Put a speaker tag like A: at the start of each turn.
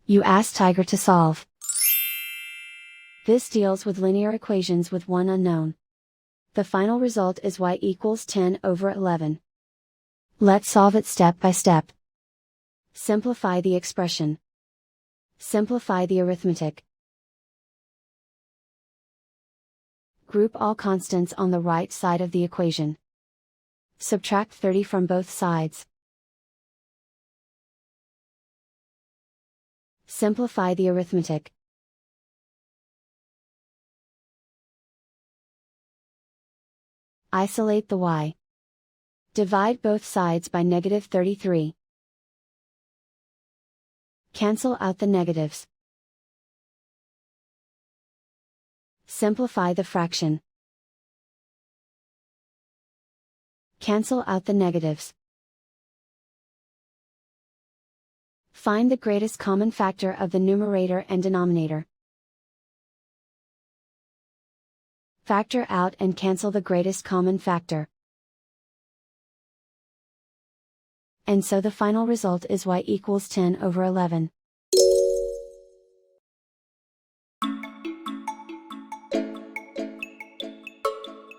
A: You ask Tiger to solve. This deals with linear equations with one unknown. The final result is y equals 10/11. Let's solve it step by step. Simplify the expression. Simplify the arithmetic. Group all constants on the right side of the equation. Subtract 30 from both sides. Simplify the arithmetic. Isolate the y. Divide both sides by -33. Cancel out the negatives. Simplify the fraction. Cancel out the negatives. Find the greatest common factor of the numerator and denominator. Factor out and cancel the greatest common factor. And so the final result is y equals 10/11.